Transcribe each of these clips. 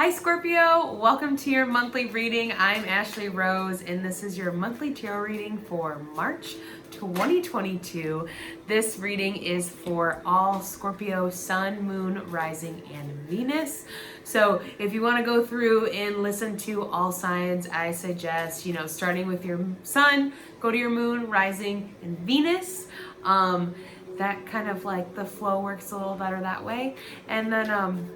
Hi Scorpio, welcome to your monthly reading. I'm Ashley Rose and this is your monthly tarot reading for March 2022. This reading is for all Scorpio Sun, Moon, Rising, and Venus. So if you want to go through and listen to all signs, I suggest, starting with your Sun, go to your Moon, Rising, and Venus. That kind of like the flow works a little better that way. And then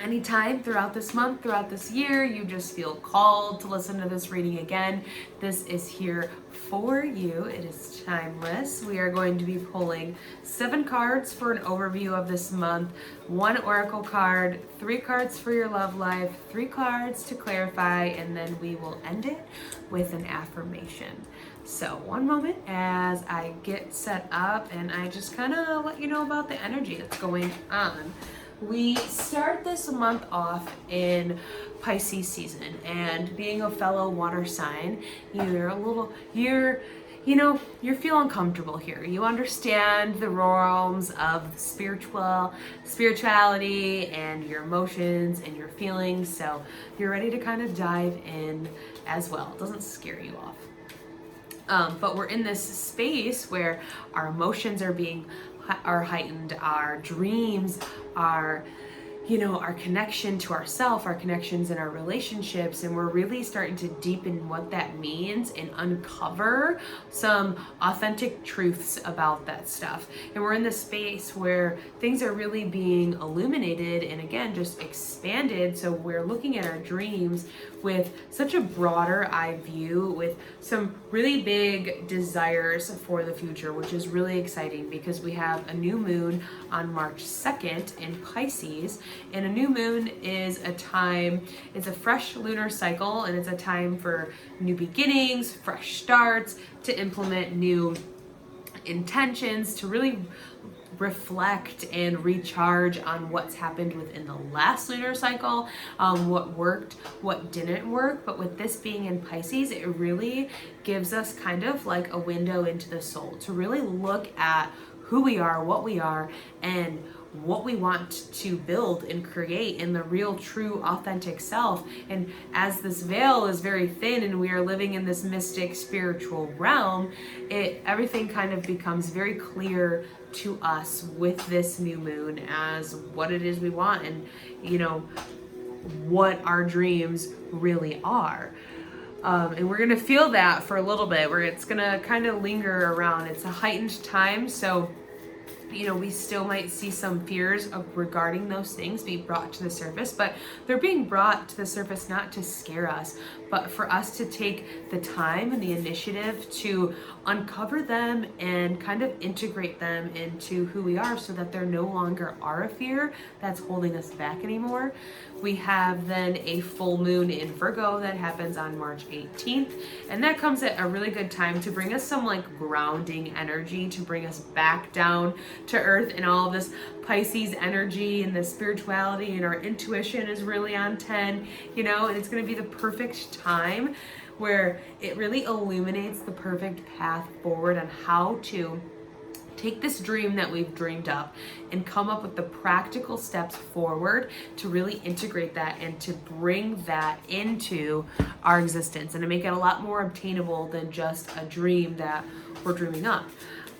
anytime throughout this month, throughout this year, you just feel called to listen to this reading again, this is here for you. It is timeless. We are going to be pulling 7 cards for an overview of this month, 1 oracle card, 3 cards for your love life, 3 cards to clarify, and then we will end it with an affirmation. So one moment as I get set up and I just kind of let you know about the energy that's going on. We start this month off in Pisces season, and being a fellow water sign, you're feeling comfortable here. You understand the realms of spirituality and your emotions and your feelings, so you're ready to kind of dive in as well. It doesn't scare you off. But we're in this space where our emotions are heightened, our dreams are, our connection to ourself, our connections in our relationships, and we're really starting to deepen what that means and uncover some authentic truths about that stuff. And we're in this space where things are really being illuminated and again, just expanded. So we're looking at our dreams with such a broader eye view, with some really big desires for the future, which is really exciting because we have a new moon on March 2nd in Pisces. And a new moon is it's a fresh lunar cycle, and it's a time for new beginnings, fresh starts, to implement new intentions, to really reflect and recharge on what's happened within the last lunar cycle, what worked, what didn't work. But with this being in Pisces, it really gives us kind of like a window into the soul to really look at who we are, what we are, and what we want to build and create in the real, true, authentic self. And as this veil is very thin and we are living in this mystic spiritual realm, everything kind of becomes very clear to us with this new moon as what it is we want and what our dreams really are. And we're gonna feel that for a little bit where it's gonna kind of linger around. It's a heightened time, so we still might see some fears regarding those things be brought to the surface, but they're being brought to the surface not to scare us, but for us to take the time and the initiative to uncover them and kind of integrate them into who we are so that they're no longer are a fear that's holding us back anymore. We have then a full moon in Virgo that happens on March 18th, and that comes at a really good time to bring us some like grounding energy, to bring us back down to earth, and all of this Pisces energy and the spirituality and our intuition is really on 10, and it's going to be the perfect time where it really illuminates the perfect path forward on how to take this dream that we've dreamed up and come up with the practical steps forward to really integrate that and to bring that into our existence and to make it a lot more obtainable than just a dream that we're dreaming up.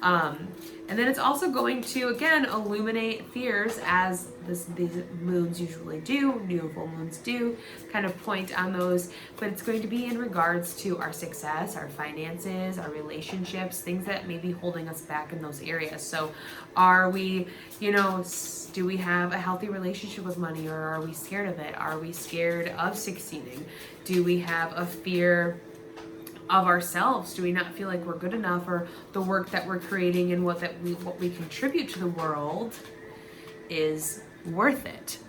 And then it's also going to, again, illuminate fears as these moons usually do, new full moons do, kind of point on those, but it's going to be in regards to our success, our finances, our relationships, things that may be holding us back in those areas. So are we, do we have a healthy relationship with money, or are we scared of it? Are we scared of succeeding? Do we have a fear of ourselves? Do we not feel like we're good enough, or the work that we're creating and what we contribute to the world is worth it?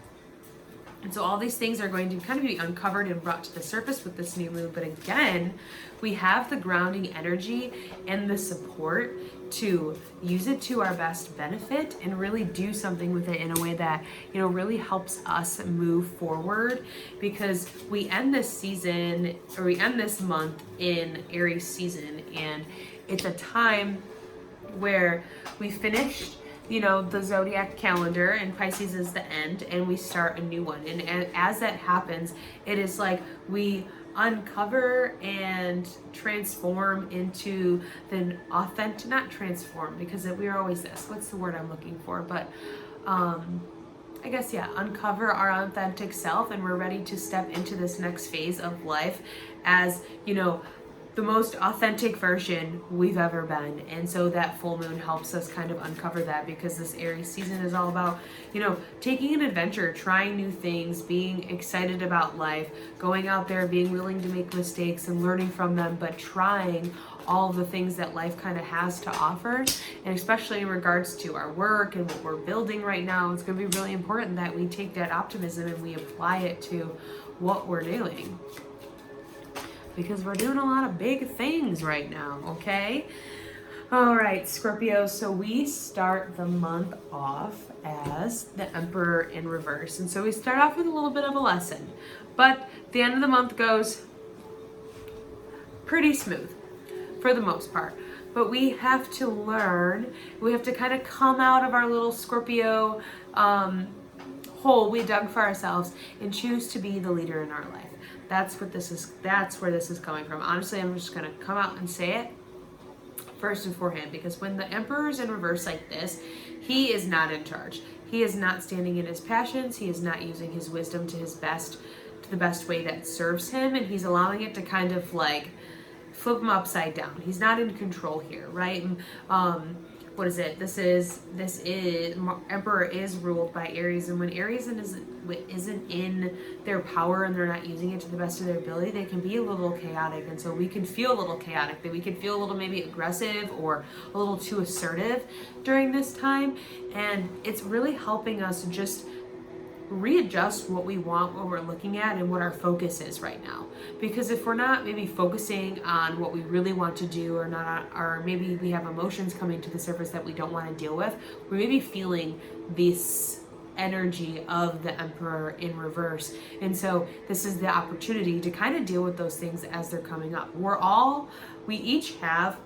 And so all these things are going to kind of be uncovered and brought to the surface with this new moon. But again, we have the grounding energy and the support to use it to our best benefit and really do something with it in a way that, really helps us move forward, because we end this season, or we end this month in Aries season, and it's a time where we finished the zodiac calendar, and Pisces is the end, and we start a new one. And as that happens, it is like we uncover and transform into the authentic, not transform, because we are always this, what's the word I'm looking for, but I guess, yeah, uncover our authentic self, and we're ready to step into this next phase of life as, the most authentic version we've ever been. And so that full moon helps us kind of uncover that, because this Aries season is all about, taking an adventure, trying new things, being excited about life, going out there, being willing to make mistakes and learning from them, but trying all of the things that life kind of has to offer. And especially in regards to our work and what we're building right now, it's going to be really important that we take that optimism and we apply it to what we're doing, because we're doing a lot of big things right now, okay? All right, Scorpio, so we start the month off as the Emperor in reverse. And so we start off with a little bit of a lesson, but the end of the month goes pretty smooth for the most part. But we have to learn, we have to kind of come out of our little Scorpio hole we dug for ourselves and choose to be the leader in our life. That's where this is coming from. Honestly, I'm just going to come out and say it first and forehand, because when the Emperor is in reverse like this, he is not in charge. He is not standing in his passions. He is not using his wisdom to the best way that serves him, and he's allowing it to kind of like flip him upside down. He's not in control here, right? What is it? This is Emperor is ruled by Aries, and when Aries isn't in their power and they're not using it to the best of their ability, they can be a little chaotic. And so we can feel a little chaotic, that we can feel a little maybe aggressive or a little too assertive during this time. And it's really helping us just readjust what we want, what we're looking at, and what our focus is right now. Because if we're not maybe focusing on what we really want to do, or not, or maybe we have emotions coming to the surface that we don't want to deal with, we may be feeling this energy of the Emperor in reverse. And so this is the opportunity to kind of deal with those things as they're coming up. We each have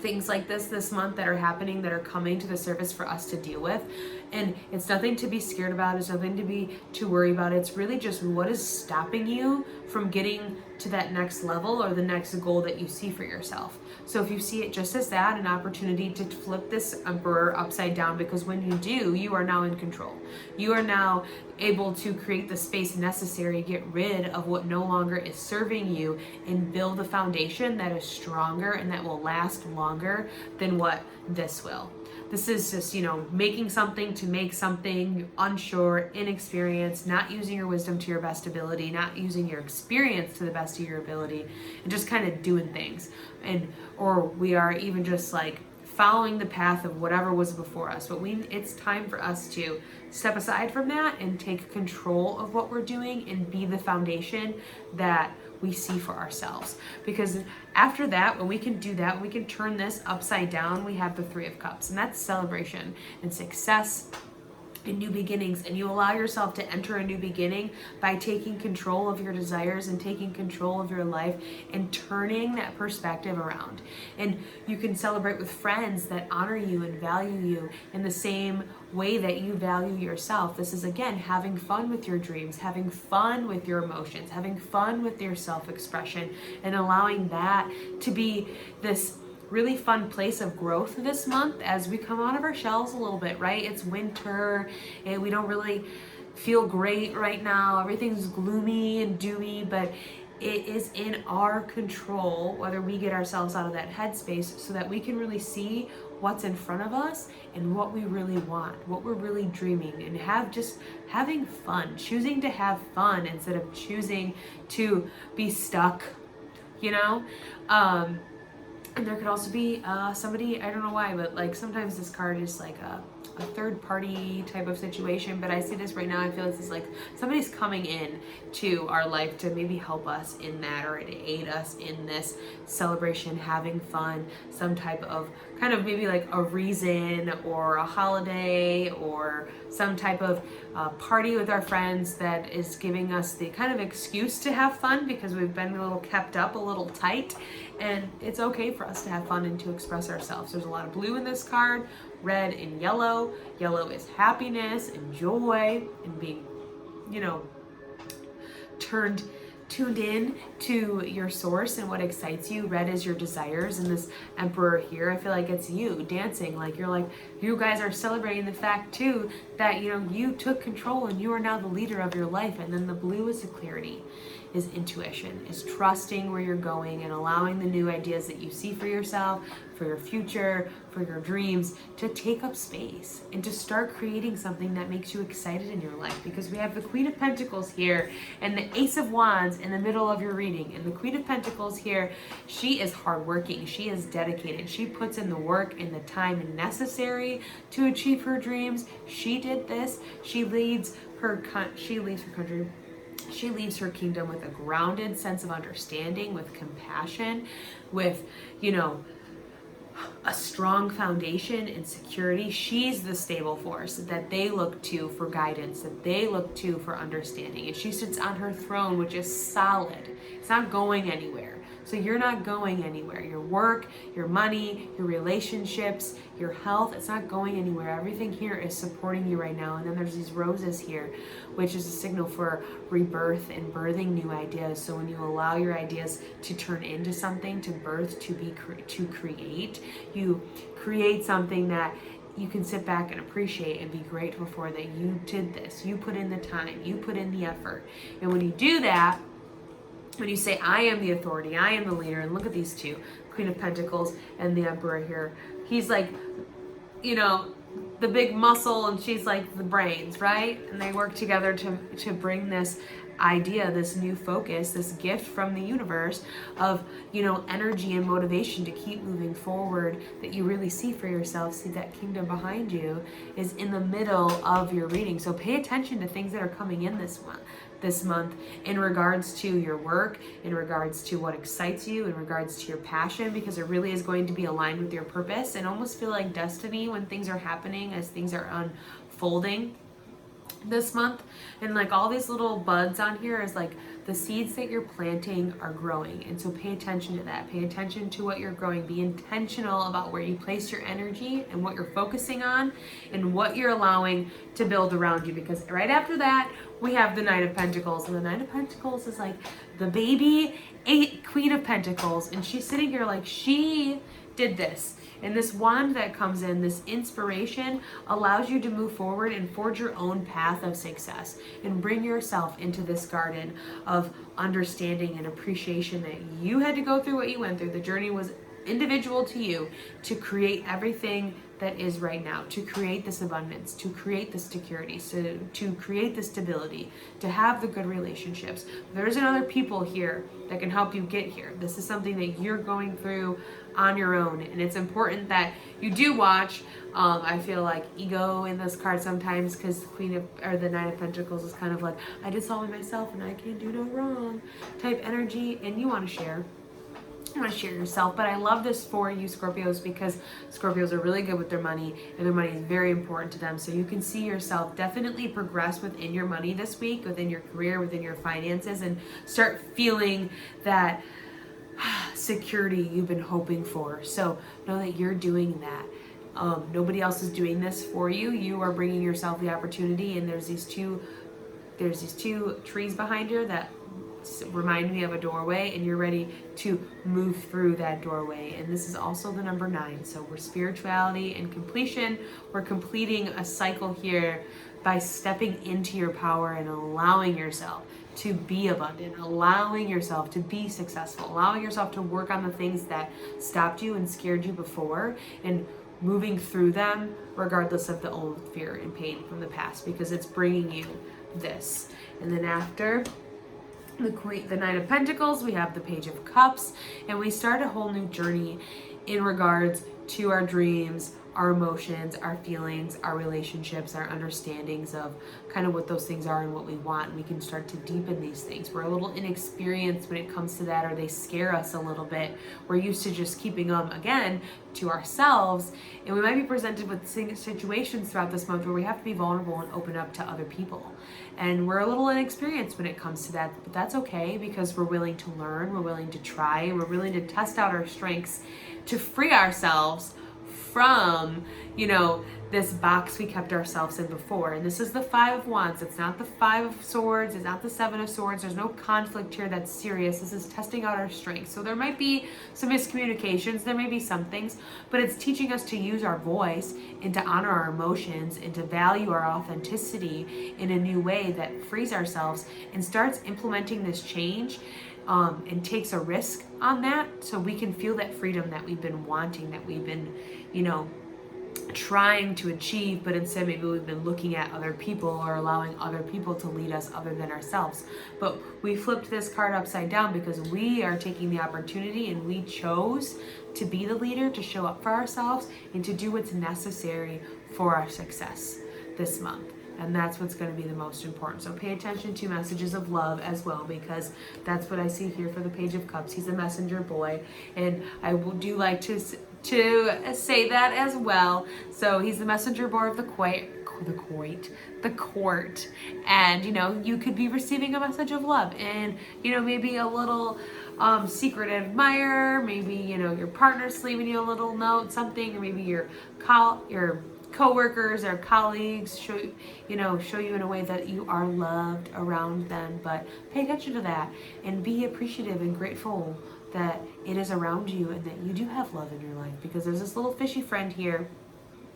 things like this month that are happening, that are coming to the surface for us to deal with. And it's nothing to be scared about. It's nothing to be too worried about. It's really just what is stopping you from getting to that next level or the next goal that you see for yourself. So if you see it just as that, an opportunity to flip this Emperor upside down, because when you do, you are now in control. You are now able to create the space necessary to get rid of what no longer is serving you and build a foundation that is stronger and that will last longer than what this will. This is just, making something to make something, unsure, inexperienced, not using your wisdom to your best ability, not using your experience to the best of your ability, and just kind of doing things. Or we are even just like following the path of whatever was before us. But it's time for us to step aside from that and take control of what we're doing and be the foundation that we see for ourselves. Because after that, when we can do that, we can turn this upside down. We have the Three of Cups, and that's celebration and success and new beginnings. And you allow yourself to enter a new beginning by taking control of your desires and taking control of your life and turning that perspective around. And you can celebrate with friends that honor you and value you in the same way that you value yourself. This is, again, having fun with your dreams, having fun with your emotions, having fun with your self-expression, and allowing that to be this really fun place of growth this month as we come out of our shells a little bit, right? It's winter and we don't really feel great right now. Everything's gloomy and doomy, but it is in our control whether we get ourselves out of that headspace so that we can really see what's in front of us and what we really want, what we're really dreaming, and having fun, choosing to have fun instead of choosing to be stuck, And there could also be somebody, I don't know why, but like sometimes this card is like a third party type of situation, but I see this right now, I feel this is like somebody's coming in to our life to maybe help us in that, or to aid us in this celebration, having fun, some type of kind of maybe like a reason or a holiday or some type of party with our friends that is giving us the kind of excuse to have fun because we've been a little kept up, a little tight, and it's okay for us to have fun and to express ourselves. There's a lot of blue in this card, red and yellow. Yellow is happiness and joy and being, tuned in to your source and what excites you. Red is your desires, and this Emperor here, I feel like it's you dancing. Like you guys are celebrating the fact too that you took control and you are now the leader of your life. And then the blue is the clarity, is intuition, is trusting where you're going and allowing the new ideas that you see for yourself, for your future, for your dreams, to take up space and to start creating something that makes you excited in your life. Because we have the Queen of Pentacles here and the Ace of Wands in the middle of your reading. And the Queen of Pentacles here, she is hardworking, she is dedicated, she puts in the work and the time necessary to achieve her dreams. She did this. She leaves her country. She leaves her kingdom with a grounded sense of understanding, with compassion, with, a strong foundation and security. She's the stable force that they look to for guidance, that they look to for understanding. And she sits on her throne, which is solid. It's not going anywhere. So you're not going anywhere. Your work, your money, your relationships, your health, it's not going anywhere. Everything here is supporting you right now. And then there's these roses here, which is a signal for rebirth and birthing new ideas. So when you allow your ideas to turn into something, to birth, to create, you create something that you can sit back and appreciate and be grateful for, that you did this. You put in the time, you put in the effort. And when you do that, when you say, I am the authority, I am the leader, and look at these two, Queen of Pentacles and the Emperor here. He's like, the big muscle, and she's like the brains, right? And they work together to bring this idea, this new focus, this gift from the universe of, energy and motivation to keep moving forward, that you really see for yourself. See, that kingdom behind you is in the middle of your reading. So pay attention to things that are coming in this month in regards to your work, in regards to what excites you, in regards to your passion, because it really is going to be aligned with your purpose, and almost feel like destiny when things are happening, as things are unfolding this month. And like all these little buds on here is like the seeds that you're planting are growing. And so pay attention to that. Pay attention to what you're growing. Be intentional about where you place your energy and what you're focusing on and what you're allowing to build around you. Because right after that, we have the Knight of Pentacles. And the Knight of Pentacles is like the baby Queen of Pentacles. And she's sitting here like she did this. And this wand that comes in, this inspiration, allows you to move forward and forge your own path of success and bring yourself into this garden of understanding and appreciation that you had to go through what you went through. The journey was individual to you to create everything that is right now, to create this abundance, to create this security, to create the stability, to have the good relationships. There's other people here that can help you get here. This is something that you're going through on your own, and it's important that you do watch. I feel like ego in this card sometimes, because the Knight of Pentacles is kind of like, I did all by myself and I can do no wrong type energy, and you want to share. You want to share yourself. But I love this for you Scorpios, because Scorpios are really good with their money, and their money is very important to them. So you can see yourself definitely progress within your money this week, within your career, within your finances, and start feeling that security you've been hoping for. So know that you're doing that. Nobody else is doing this for you. You are bringing yourself the opportunity. And there's these two trees behind here that remind me of a doorway, and you're ready to move through that doorway. And this is also the number 9. So we're spirituality and completion. We're completing a cycle here by stepping into your power and allowing yourself to be abundant, allowing yourself to be successful, allowing yourself to work on the things that stopped you and scared you before, and moving through them regardless of the old fear and pain from the past, because it's bringing you this. And then after the Knight of Pentacles, we have the Page of Cups, and we start a whole new journey in regards to our dreams, our emotions, our feelings, our relationships, our understandings of kind of what those things are and what we want. We can start to deepen these things. We're a little inexperienced when it comes to that, or they scare us a little bit. We're used to just keeping them, again, to ourselves, and we might be presented with situations throughout this month where we have to be vulnerable and open up to other people. And we're a little inexperienced when it comes to that, but that's okay, because we're willing to learn, we're willing to try, we're willing to test out our strengths to free ourselves from, this box we kept ourselves in before. And this is the Five of Wands. It's not the Five of Swords. It's not the Seven of Swords. There's no conflict here that's serious. This is testing out our strengths. So there might be some miscommunications. There may be some things, but it's teaching us to use our voice and to honor our emotions and to value our authenticity in a new way that frees ourselves and starts implementing this change, and takes a risk on that, so we can feel that freedom that we've been wanting, that we've been, trying to achieve, but instead maybe we've been looking at other people or allowing other people to lead us other than ourselves. But we flipped this card upside down because we are taking the opportunity and we chose to be the leader, to show up for ourselves, and to do what's necessary for our success this month. And that's what's going to be the most important. So pay attention to messages of love as well, because that's what I see here for the Page of Cups. He's a messenger boy, and I do like to say that as well. So he's the messenger boy of the court, and you could be receiving a message of love, and maybe a little secret admirer, maybe your partner's leaving you a little note, something, or maybe your co-workers or colleagues show you in a way that you are loved around them. But pay attention to that and be appreciative and grateful that it is around you and that you do have love in your life, because there's this little fishy friend here.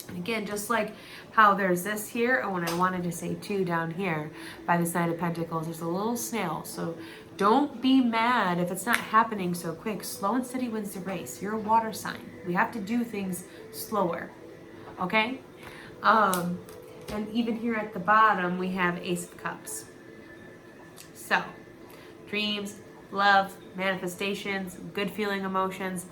And again, just like how there's this here, and what I wanted to say too down here by this Knight of Pentacles, there's a little snail. So don't be mad if it's not happening so quick. Slow and steady wins the race. You're a water sign. We have to do things slower. Okay? And even here at the bottom, we have Ace of Cups. So, dreams, love, manifestations, good feeling emotions,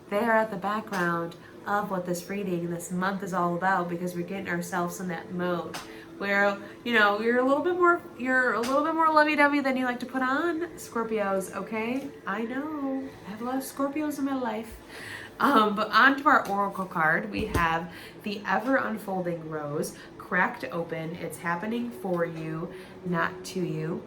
they are at the background of what this reading, this month is all about, because we're getting ourselves in that mode where, you're a little bit more lovey-dovey than you like to put on, Scorpios, okay? I know. I have a lot of Scorpios in my life. But onto our oracle card, we have the ever unfolding rose, cracked open. It's happening for you, not to you.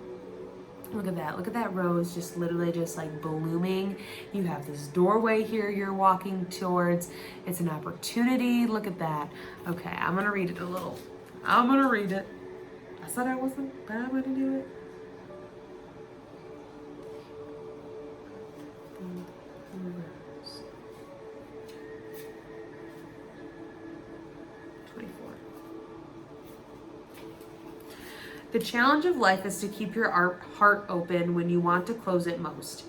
Look at that. Look at that rose just literally just like blooming. You have this doorway here you're walking towards. It's an opportunity. Look at that. Okay, I'm going to read it a little. I'm going to read it. I said I wasn't, but I'm going to do it. The challenge of life is to keep your heart open when you want to close it most,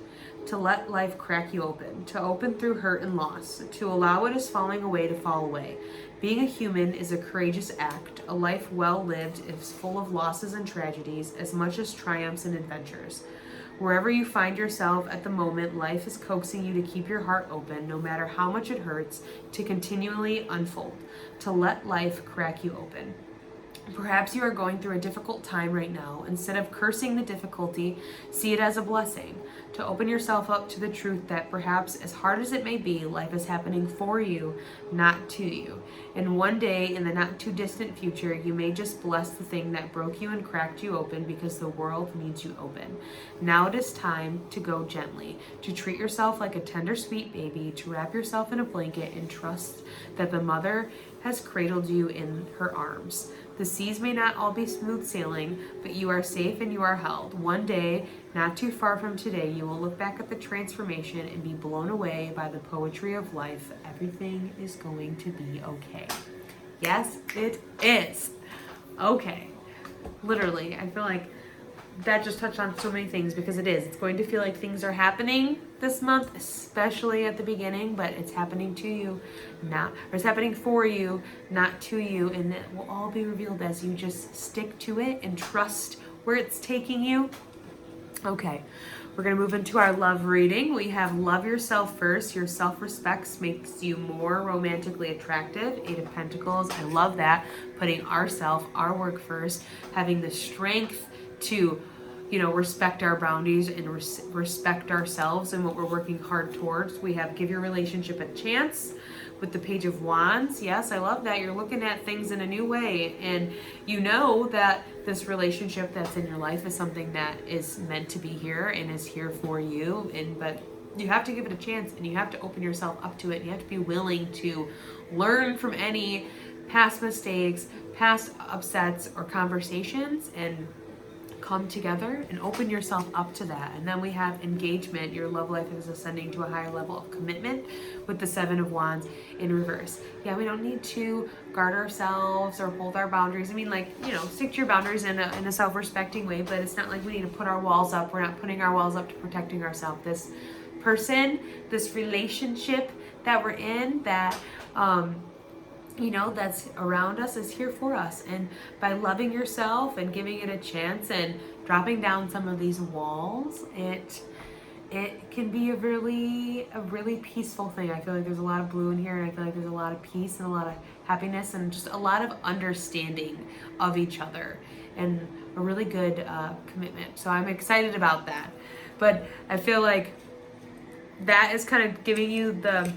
to let life crack you open, to open through hurt and loss, to allow what is falling away to fall away. Being a human is a courageous act. A life well lived is full of losses and tragedies as much as triumphs and adventures. Wherever you find yourself at the moment, life is coaxing you to keep your heart open, no matter how much it hurts, to continually unfold, to let life crack you open. Perhaps you are going through a difficult time right now. Instead of cursing the difficulty, see it as a blessing. To open yourself up to the truth that perhaps, as hard as it may be, life is happening for you, not to you. And one day in the not too distant future, you may just bless the thing that broke you and cracked you open, because the world needs you open. Now it is time to go gently, to treat yourself like a tender, sweet baby, to wrap yourself in a blanket and trust that the mother has cradled you in her arms. The seas may not all be smooth sailing, but you are safe and you are held. One day, not too far from today, you will look back at the transformation and be blown away by the poetry of life. Everything is going to be okay. Yes, it is. Okay. Literally, I feel like that just touched on so many things, because it is. It's going to feel like things are happening this month, especially at the beginning, but it's happening to you, or it's happening for you, not to you, and it will all be revealed as you just stick to it and trust where it's taking you. Okay, we're going to move into our love reading. We have love yourself first. Your self-respect makes you more romantically attractive. Eight of Pentacles. I love that. Putting our work first. Having the strength to, respect our boundaries and respect ourselves and what we're working hard towards. We have give your relationship a chance. With the Page of Wands, yes, I love that. You're looking at things in a new way, and you know that this relationship that's in your life is something that is meant to be here and is here for you. But you have to give it a chance, and you have to open yourself up to it. You have to be willing to learn from any past mistakes, past upsets, or conversations, and come together and open yourself up to that. And then we have engagement. Your love life is ascending to a higher level of commitment with the Seven of Wands in reverse. Yeah, we don't need to guard ourselves or hold our boundaries. I mean, stick to your boundaries in a self-respecting way, but it's not like we need to put our walls up. We're not putting our walls up to protecting ourselves. This person, this relationship that we're in, that that's around us is here for us. And by loving yourself and giving it a chance and dropping down some of these walls, it can be a really peaceful thing. I feel like there's a lot of blue in here, and I feel like there's a lot of peace and a lot of happiness and just a lot of understanding of each other and a really good commitment. So I'm excited about that. But I feel like that is kind of giving you the,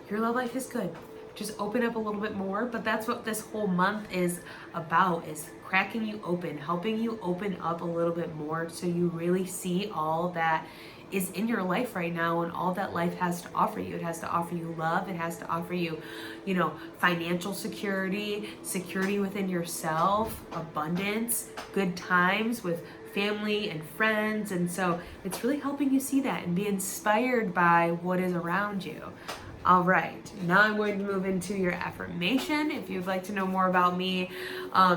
your love life is good. Just open up a little bit more. But that's what this whole month is about, is cracking you open, helping you open up a little bit more so you really see all that is in your life right now and all that life has to offer you. It has to offer you love. It has to offer you, financial security within yourself, abundance, good times with family and friends. And so it's really helping you see that and be inspired by what is around you. All right, now I'm going to move into your affirmation. If you'd like to know more about me,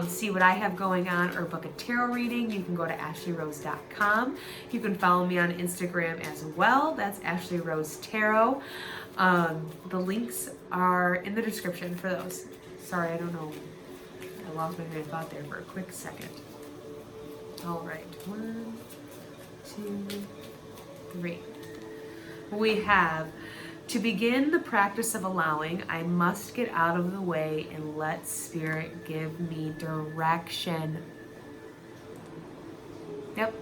see what I have going on, or book a tarot reading, you can go to ashleyrose.com. You can follow me on Instagram as well. That's Ashley Rose Tarot. The links are in the description for those. Sorry, I don't know. I lost my train of thought there for a quick second. All right, 1, 2, 3. We have, to begin the practice of allowing, I must get out of the way and let Spirit give me direction. Yep.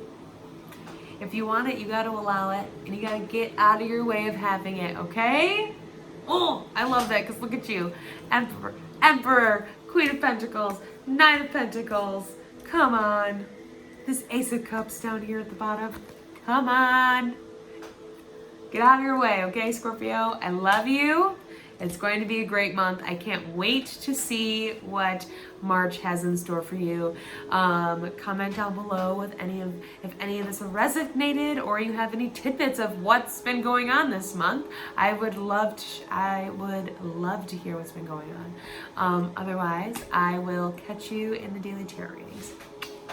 If you want it, you got to allow it, and you got to get out of your way of having it, okay? Oh, I love that, because look at you. Emperor, Queen of Pentacles, Nine of Pentacles. Come on. This Ace of Cups down here at the bottom. Come on. Get out of your way, okay, Scorpio? I love you. It's going to be a great month. I can't wait to see what March has in store for you. Comment down below with if any of this resonated, or you have any tidbits of what's been going on this month. I would love to hear what's been going on. Otherwise, I will catch you in the daily tarot readings.